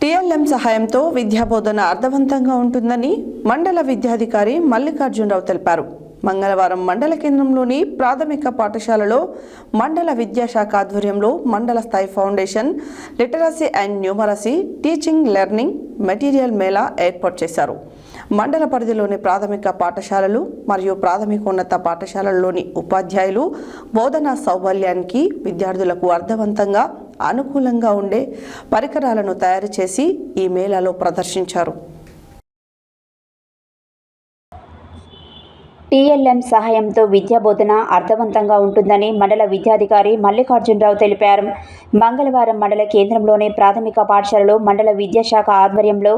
TLM సహాయంతో విద్యాబోధన అర్థవంతంగా ఉంటుందని మండల విద్యాధికారి మల్లికార్జునరావు తెలిపారు. మంగళవారం మండల కేంద్రంలోని ప్రాథమిక పాఠశాలలో మండల విద్యాశాఖ ఆధ్వర్యంలో మండల స్థాయి foundation literacy and numeracy teaching learning material Mela ఏర్పాటు చేశారు. మండల పరిధిలోని ప్రాథమిక పాఠశాలలు మరియు ప్రాథమికోన్నత పాఠశాలల్లోని ఉపాధ్యాయులు బోధనా సౌలభ్యానికి విద్యార్థులకు అర్థవంతంగా అనుకూలంగా ఉండే పరికరాలను తయారు చేసి ఈ మేళాలో ప్రదర్శించారు. టీఎల్ఎం సహాయంతో విద్యాబోధన అర్థవంతంగా ఉంటుందని మండల విద్యాధికారి మల్లికార్జునరావు తెలిపారు. మంగళవారం మండల కేంద్రంలోని ప్రాథమిక పాఠశాలలో మండల విద్యాశాఖ ఆధ్వర్యంలో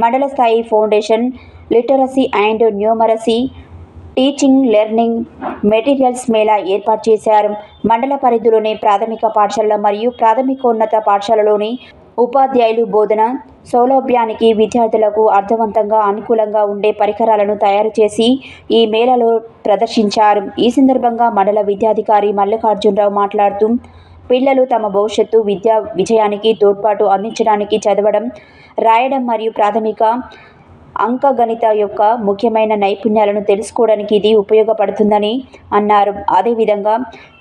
మండల స్థాయి foundation literacy and numeracy teaching learning materials Mela ఏర్పాటు చేశారు. మండల పరిధిలోని ప్రాథమిక పాఠశాల మరియు ప్రాథమికోన్నత పాఠశాలలోని ఉపాధ్యాయులు బోధన సౌలభ్యానికి విద్యార్థులకు అర్థవంతంగా అనుకూలంగా ఉండే పరికరాలను తయారు చేసి ఈ మేళాలో ప్రదర్శించారు. ఈ సందర్భంగా మండల విద్యాధికారి మల్లికార్జునరావు మాట్లాడుతూ పిల్లలు తమ భవిష్యత్తు విద్యా విజయానికి తోడ్పాటు అందించడానికి చదవడం, రాయడం మరియు ప్రాథమిక అంకగణిత యొక్క ముఖ్యమైన నైపుణ్యాలను తెలుసుకోవడానికి ఇది ఉపయోగపడుతుందని అన్నారు. అదేవిధంగా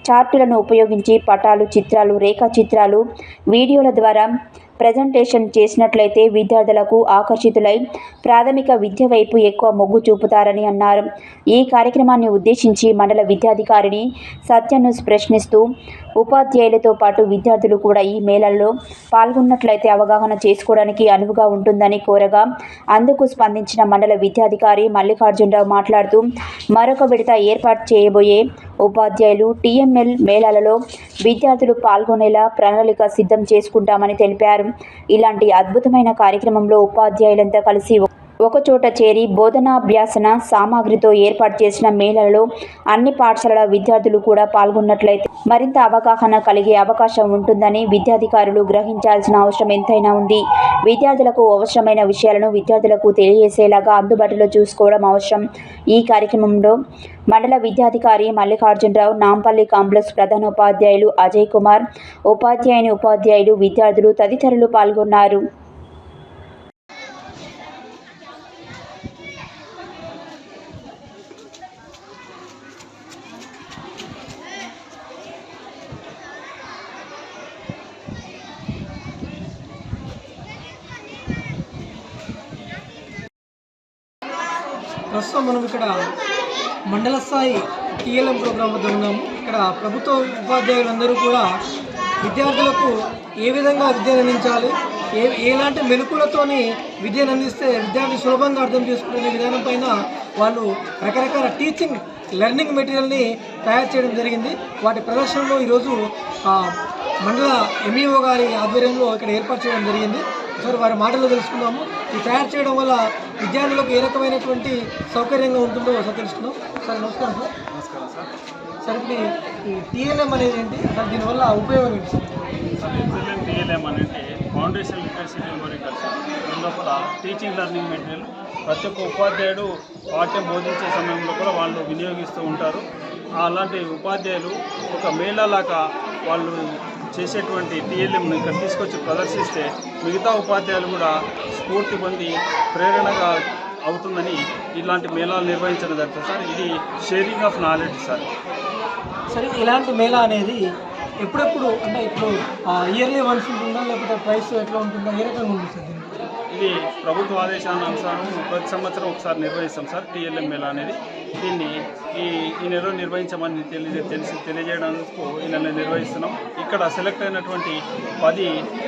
చార్టులను ఉపయోగించి పటాలు, చిత్రాలు, రేఖాచిత్రాలు, వీడియోల ద్వారా ప్రజెంటేషన్ చేసినట్లయితే విద్యార్థులకు ఆకర్షితులై ప్రాథమిక విద్య వైపు ఎక్కువ మొగ్గు చూపుతారని అన్నారు. ఈ కార్యక్రమాన్ని ఉద్దేశించి మండల విద్యాధికారిని సత్యను ప్రశ్నిస్తూ ఉపాధ్యాయులతో పాటు విద్యార్థులు కూడా ఈ మేళాలో పాల్గొన్నట్లయితే అవగాహన చేసుకోవడానికి అనువుగా ఉంటుందని కోరగా అందుకు స్పందించిన మండల విద్యాధికారి మల్లికార్జునరావు మాట్లాడుతూ మరొక విడత ఏర్పాటు చేయబోయే ఉపాధ్యాయులు టీఎంఎల్ మేళాలలో విద్యార్థులు పాల్గొనేలా ప్రణాళిక సిద్ధం చేసుకుంటామని తెలిపారు. ఇలాంటి అద్భుతమైన కార్యక్రమంలో ఉపాధ్యాయులంతా కలిసి ఒకచోట చేరి బోధనాభ్యాసన సామాగ్రితో ఏర్పాటు చేసిన మేళాలలో అన్ని పాఠశాలల విద్యార్థులు కూడా పాల్గొన్నట్లయితే మరింత అవగాహన కలిగే అవకాశం ఉంటుందని విద్యాధికారులు గ్రహించాల్సిన అవసరం ఎంతైనా ఉంది. విద్యార్థులకు అవసరమైన విషయాలను విద్యార్థులకు తెలియజేసేలాగా అందుబాటులో చూసుకోవడం అవసరం. ఈ కార్యక్రమంలో మండల విద్యాధికారి మల్లికార్జునరావు, నాంపల్లి కాంప్లెక్స్ ప్రధానోపాధ్యాయులు అజయ్ కుమార్, ఉపాధ్యాయులు, విద్యార్థులు తదితరులు పాల్గొన్నారు. ప్రస్తుతం మనం ఇక్కడ మండల స్థాయి టీఎల్ఎం ప్రోగ్రాం వద్ద ఉన్నాము. ఇక్కడ ప్రభుత్వ ఉపాధ్యాయులందరూ కూడా విద్యార్థులకు ఏ విధంగా విద్యను అందించాలి, ఎలాంటి మెలకులతోని విద్యను అందిస్తే విద్యార్థి సులభంగా అర్థం చేసుకునే విధానం పైన వాళ్ళు రకరకాల టీచింగ్ లెర్నింగ్ మెటీరియల్ని తయారు చేయడం జరిగింది. వాటి ప్రదర్శనలో ఈరోజు మండల ఎంఈఓ గారి ఆధ్వర్యంలో ఇక్కడ ఏర్పాటు చేయడం జరిగింది. సార్ వారి మాటల్లో తెలుసుకుందాము. ఈ తయారు చేయడం వల్ల విద్యార్థులకు ఏ రకమైనటువంటి సౌకర్యంగా ఉంటుందో సార్ తెలుసుకుందాం. సార్ నమస్కారం సార్. నమస్కారం సార్. సార్ ఇప్పుడు ఈ టీఎల్ఎం అనేది ఏంటి, అసలు దీనివల్ల ఉపయోగం ఏంటి సార్? టీఎల్ఎం అనేది ఫౌండేషన్ లిటరసీ న్యూమరికల్చర్. దీని లోపల టీచింగ్ లెర్నింగ్ మెటీరియల్ ప్రతి ఒక్క ఉపాధ్యాయుడు పాఠ్యం బోధించే సమయంలో కూడా వాళ్ళు వినియోగిస్తూ ఉంటారు. అలాంటి ఉపాధ్యాయులు ఒక మేళాలాగా వాళ్ళు చేసేటువంటి టీఎల్ఎంను ఇక్కడ తీసుకొచ్చి ప్రదర్శిస్తే మిగతా ఉపాధ్యాయులు కూడా స్ఫూర్తి పొంది ప్రేరణగా అవుతుందని ఇలాంటి మేళాలు నిర్వహించడం జరుగుతుంది సార్. ఇది షేరింగ్ ఆఫ్ నాలెడ్జ్ సార్. సరే, ఇలాంటి మేళా అనేది ఎప్పుడెప్పుడు, అంటే ఇప్పుడు ఇయర్లీ వన్స్ ఉంటుందా, లేకపోతే ప్రైస్ ఎట్లా ఉంటుందా, ఏ రకంగా ఉంటుంది సార్? ఇది ప్రభుత్వ ఆదేశానుసారం ప్రతి సంవత్సరం ఒకసారి నిర్వహిస్తాం సార్ టీఎల్ఎం మేళా అనేది. దీన్ని ఈ నెలలో నిర్వహించమని తెలియజేయడానికి ఈ నెల నిర్వహిస్తున్నాం. ఇక్కడ సెలెక్ట్ అయినటువంటి 10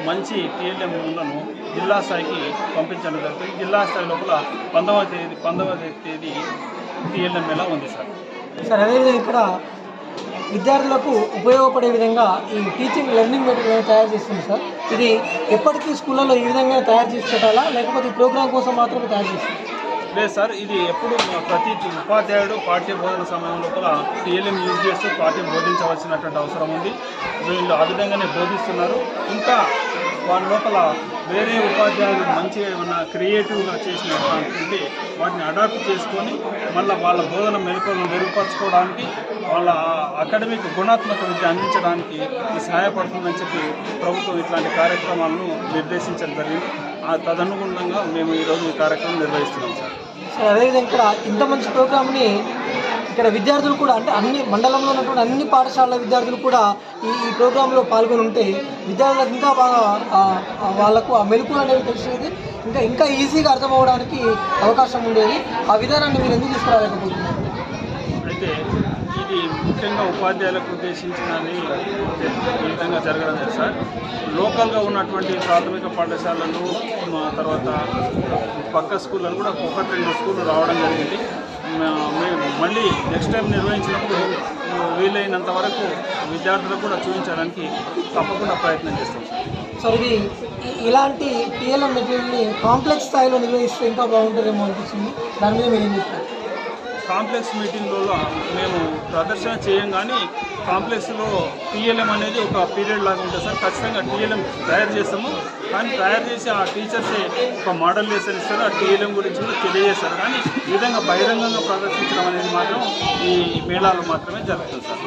మంచి టీఎల్ఎంలను జిల్లా స్థాయికి పంపించడం జరుగుతుంది. జిల్లా స్థాయి లోపల 19వ తేదీ టీఎల్ఎం మేళా ఉంది సార్. సార్, అదేవిధంగా ఇక్కడ విద్యార్థులకు ఉపయోగపడే విధంగా ఈ టీచింగ్ లెర్నింగ్ మెటీరియల్ తయారు చేస్తుంది సార్. ఇది ఎప్పటికీ స్కూళ్ళలో ఈ విధంగా తయారు చేసి పెట్టాలా, లేకపోతే ఈ ప్రోగ్రాం కోసం మాత్రమే తయారు చేస్తుంది? లేదు సార్, ఇది ఎప్పుడు ప్రతి ఉపాధ్యాయుడు పాఠ్య బోధన సమయంలో కూడా టీఎల్ఎం యూజ్ చేస్తూ పాఠ్యం బోధించవలసినటువంటి అవసరం ఉంది. వీళ్ళు ఆ విధంగానే బోధిస్తున్నారు. ఇంకా వాళ్ళ లోపల వేరే ఉపాధ్యాయులు మంచిగా ఏమన్నా క్రియేటివ్గా చేసినటువంటి వాటిని అడాప్ట్ చేసుకొని మళ్ళీ వాళ్ళ బోధన మెలకువలను మెరుగుపరచుకోవడానికి, వాళ్ళ అకాడమిక్ గుణాత్మక విద్య అందించడానికి ఇది సహాయపడుతుందని చెప్పి ప్రభుత్వం ఇట్లాంటి కార్యక్రమాలను నిర్దేశించడం జరిగింది. తదనుగుణంగా మేము ఈరోజు ఈ కార్యక్రమం నిర్వహిస్తున్నాం సార్. సార్ అదేవిధంగా ఇక్కడ ఇంత మంచి ప్రోగ్రామ్ని ఇక్కడ విద్యార్థులు కూడా అంటే అన్ని మండలంలో ఉన్నటువంటి అన్ని పాఠశాలల విద్యార్థులు కూడా ఈ ప్రోగ్రాంలో పాల్గొని ఉంటే విద్యార్థులకు ఇంకా బాగా వాళ్ళకు ఆ మెలకువలు అనేవి తెలిసేది, ఇంకా ఈజీగా అర్థమవడానికి అవకాశం ఉండేది. ఆ విధానాన్ని మీరు ఎందుకు తీసుకురాలేకపోతున్నారు? అయితే ఇది ముఖ్యంగా ఉపాధ్యాయులకు ఉద్దేశించినది ఈ విధంగా జరగడం లేదు సార్. లోకల్గా ఉన్నటువంటి ప్రాథమిక పాఠశాలలు తర్వాత పక్క స్కూళ్ళను కూడా 1-2 స్కూళ్ళు రావడం జరిగింది. మేము మళ్ళీ నెక్స్ట్ టైం నిర్వహించినప్పుడు వీలైనంత వరకు విద్యార్థులకు కూడా చూపించడానికి తప్పకుండా ప్రయత్నం చేస్తాం సార్. ఇది ఇలాంటి టీఎల్ఎం మెటీరియల్ని కాంప్లెక్స్ స్థాయిలో నిర్వహిస్తే ఇంకా బాగుంటుందేమో అనిపిస్తుంది. దాని మీద మీరు ఏం చెప్తారు? కాంప్లెక్స్ మీటింగ్లో మేము ప్రదర్శన చేయం, కానీ కాంప్లెక్స్లో టీఎల్ఎం అనేది ఒక పీరియడ్ లాగా ఉంటుంది సార్. ఖచ్చితంగా టీఎల్ఎం తయారు చేస్తాము, కానీ తయారు చేసి ఆ టీచర్సే ఒక మోడల్ లెసన్ ఇస్తారు, ఆ టీఎల్ఎం గురించి కూడా తెలియజేస్తారు. కానీ ఈ విధంగా బహిరంగంగా ప్రదర్శించడం అనేది మాత్రం ఈ మేళాలు మాత్రమే జరుగుతుంది సార్.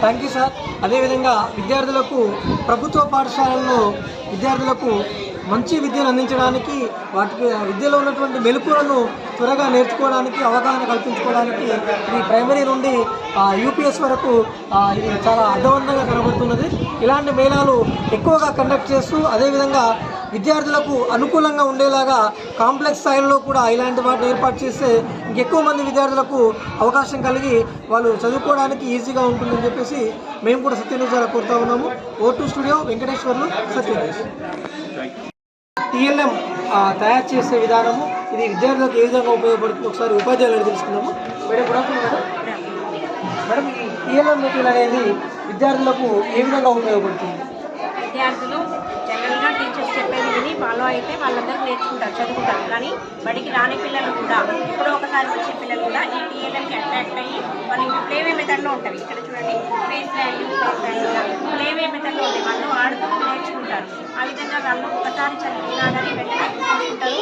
Thank you sir. అదేవిధంగా ప్రభుత్వ పాఠశాలల్లో విద్యార్థులకు మంచి విద్యను అందించడానికి, వాటికి విద్యలో ఉన్నటువంటి మెలకువలను త్వరగా నేర్చుకోవడానికి, అవగాహన కల్పించుకోవడానికి ఈ ప్రైమరీ నుండి యూపీఎస్ వరకు ఇది చాలా అర్థవంతంగా కనబడుతున్నది. ఇలాంటి మేళాలు ఎక్కువగా కండక్ట్ చేస్తూ అదేవిధంగా విద్యార్థులకు అనుకూలంగా ఉండేలాగా కాంప్లెక్స్ స్థాయిలో కూడా ఇలాంటి వాటిని ఏర్పాటు చేస్తే ఇంకెక్కువ మంది విద్యార్థులకు అవకాశం కలిగి వాళ్ళు చదువుకోవడానికి ఈజీగా ఉంటుందని చెప్పేసి మేము కూడా సత్యన్యూస్ ద్వారా కోరుతా ఉన్నాము. O2 studio, Venkateswarlu, సత్యన్యూస్. టీఎల్ఎం తయారు చేసే విధానము ఇది విద్యార్థులకు ఏ విధంగా ఉపయోగపడుతుంది ఒకసారి ఉపాధ్యాయులను తెలుసుకుందాము. Madam, good afternoon madam. ఈ టీఎల్ఎం మెటీరియల్ అనేది విద్యార్థులకు ఏ విధంగా ఉపయోగపడుతుంది? విద్యార్థులు జనరల్గా టీచర్స్ చెప్పేది విని ఫాలో అయితే వాళ్ళందరూ నేర్చుకుంటారు, చదువుకుంటారు. కానీ బడికి రాని పిల్లలు కూడా, ఎప్పుడో ఒకసారి వచ్చే పిల్లలు కూడా ఈ టీఎల్ఎంకి అట్రాక్ట్ అయ్యి వాళ్ళు ప్లేవే మెథడ్లో ఉంటుంది. ఇక్కడ చూడండి, ఫేస్ వాల్యూ ప్లేవే మెథడ్లో ఉంటాయి. వాళ్ళు ఆడుతూ నేర్చుకుంటారు. ఆ విధంగా వాళ్ళు ఒకసారి చదివినా కానీ వెంటనే నేర్చుకుంటారు.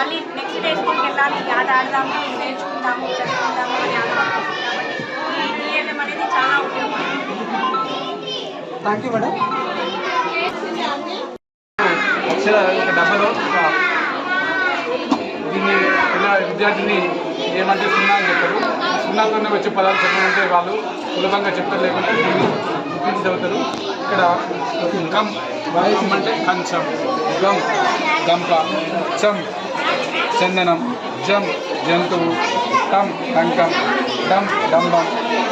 మళ్ళీ నెక్స్ట్ డే స్కూల్కి వెళ్ళాలి, ఆట ఆడదాము, నేర్చుకుందాము, చదువుకుందాము అని ఆలోచిస్తారు. కాబట్టి ఈ టీఎల్ఎం అనేది చాలా ఉపయోగపడుతుంది. Thank you madam. డబ్బలో దీన్ని విద్యార్థిని ఏమంటే సున్నా అని చెప్తారు. సున్నాతోనే వచ్చే పదాలు చెప్పమంటే వాళ్ళు సులభంగా చెప్తారు, లేకుంటే దీన్ని గుర్తించి చదువుతారు. ఇక్కడ గమ్ అంటే కంచం, గమ్ గంప, చం చందనం, జం జంతువు, టం టంకం, డమ్ డంబం,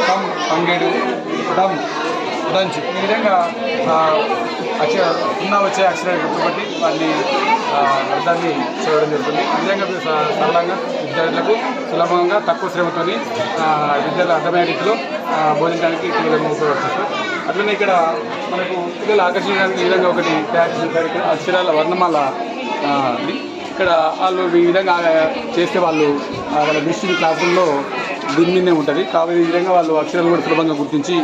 కం పంగేడు, డమ్ దంచు. ఈ విధంగా వచ్చే అక్షరాలు గుర్తుపట్టి వాటిని అర్థాన్ని చేయడం జరుగుతుంది. ఈ విధంగా సరళంగా విద్యార్థులకు సులభంగా తక్కువ శ్రమతో విద్యలు అర్థమయ్యే రీతిలో బోధించడానికి ఈ విధంగా ఉపయోగపడుతుంది. అట్లనే ఇక్కడ మనకు పిల్లలు ఆకర్షించడానికి ఈ విధంగా ఒకటి తయారు చేశారు. ఇక్కడ అక్షరాల వర్ణమాల. ఇక్కడ వాళ్ళు ఈ విధంగా చేస్తే వాళ్ళు వాళ్ళ దృష్టి క్లాస్ రూమ్లో దీని మీదనే ఉంటుంది. కాబట్టి ఈ విధంగా వాళ్ళు అక్షరాలు కూడా సులభంగా గుర్తించి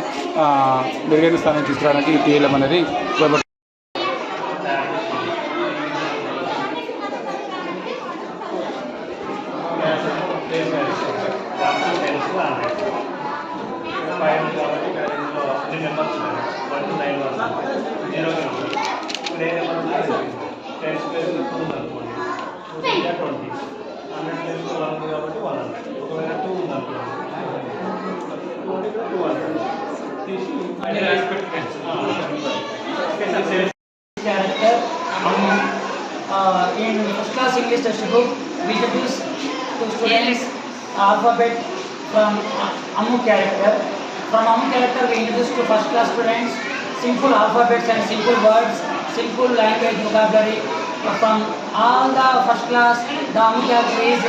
మెరుగైన స్థానం తీసుకురావడానికి టీఎల్ఎం అనేది ఉపయోగపడుతుంది. In first class English textbook, we introduce to students alphabet from Ammu character. From Ammu character, we introduce to first class students simple alphabets and simple words, simple language vocabulary. From all the first class, the Ammu character is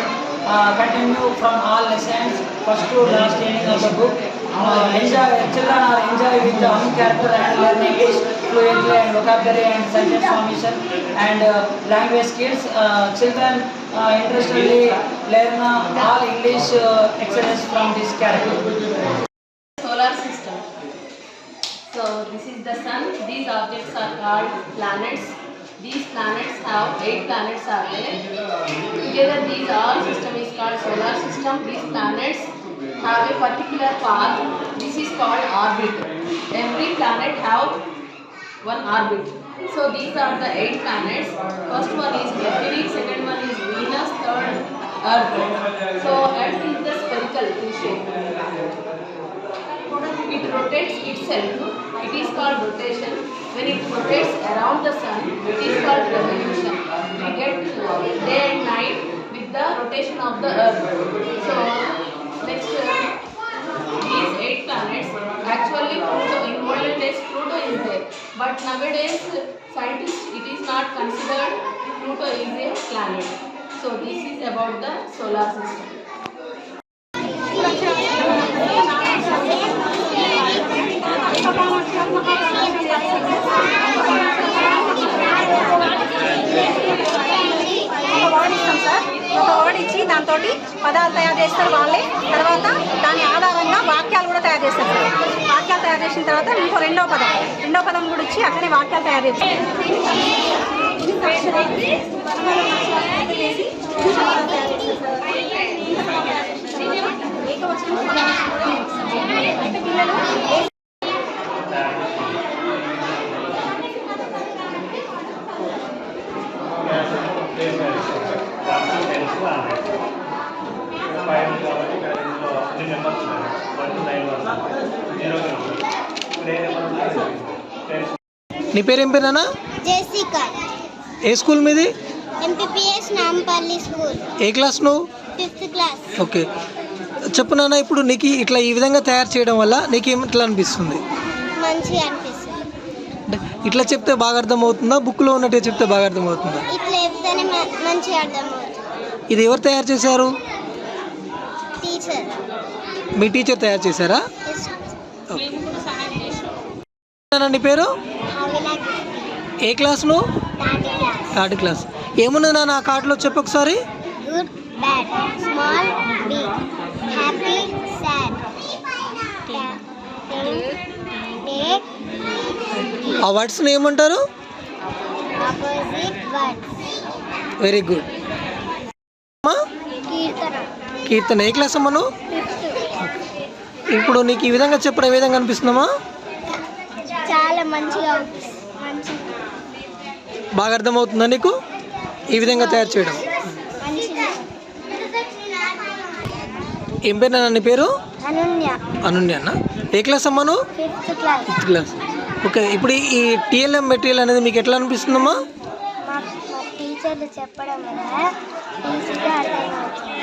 continue from all lessons, first to last ending of the book. Children are enjoy with the Ammu character and learn English fluently and vocabulary and sentence formation and language skills. Children interestingly learn all English exercises from this character. Solar system. So this is the sun. These objects are called planets. These planets have 8 planets are there. Together these all system is called solar system. These planets have a particular path. This is called orbit. Every planet have one orbit. So these are the 8 planets. First one is Mercury, second one is Venus, third Earth. So Earth is the spherical in shape. It rotates itself. It is called rotation. When it rotates around the sun, it is called revolution. We get day and night with the rotation of the Earth. So next, these 8 planets, actually Pluto, in olden days Pluto is there, but nowadays scientists, it is not considered Pluto is a planet. So this is about the solar system. ఒక word ఇచ్చి దాంతో పదాలు తయారు చేస్తారు వాళ్ళే. తర్వాత దాని ఆధారంగా వాక్యాలు కూడా తయారు చేస్తారు సార్. వాక్యాలు తయారు చేసిన తర్వాత ఇంకో రెండో పదం కూడా ఇచ్చి అట్లనే వాక్యాలు తయారు చేస్తారు. నీ పేరు ఏం పేరేనా? జెసికా. ఏ స్కూల్ మీది? MPPS Nampally school. ఏ క్లాస్ నువ్వు? 5th class. ఓకే, చెప్పు నాన్న, ఇప్పుడు నీకు ఇట్లా ఈ విధంగా తయారు చేయడం వల్ల నీకేం ఇట్లా అనిపిస్తుంది? మంచిగా అనిపిస్తుంది. అంటే ఇట్లా చెప్తే బాగా అర్థమవుతుందా, బుక్లో ఉన్నట్టుగా చెప్తే బాగా అర్థమవుతుందా? ఇట్లా చెప్తేనే మంచిగా అర్థమవుతుంది. ఇది ఎవరు తయారు చేశారు? టీచర్. మీ టీచర్ తయారు చేశారా? ఓకే. నీ పేరు? ఏ క్లాస్ నువ్వు? 3rd class. ఏమున్నది నాన్న ఆ కార్డులో చెప్పు ఒకసారి. Good, bad, small, big, happy, sad, ఆ వర్డ్స్ని ఏమంటారు? Opposite words. Very good. Keerthana. Keerthana. ఏ క్లాస్ అమ్మా నువ్వు? 5th. ఇప్పుడు నీకు ఈ విధంగా చెప్పడం ఏ విధంగా అనిపిస్తుందమ్మా? చాలా మంచిగా బాగా అర్థమవుతుందా నీకు ఈ విధంగా తయారు చేయడం? ఏం పేరు నాన్న నీ పేరు? అనన్య. అనన్య అన్న. ఏ క్లాస్ అమ్మా నువ్వు? 5th class. 5th class. Okay, ఇప్పుడు ఈ టీఎల్ఎం మెటీరియల్ అనేది మీకు ఎట్లా అనిపిస్తుందమ్మా? మా టీచర్లు చెప్పడం వల్ల ఈజీగా అర్థమవుతుంది.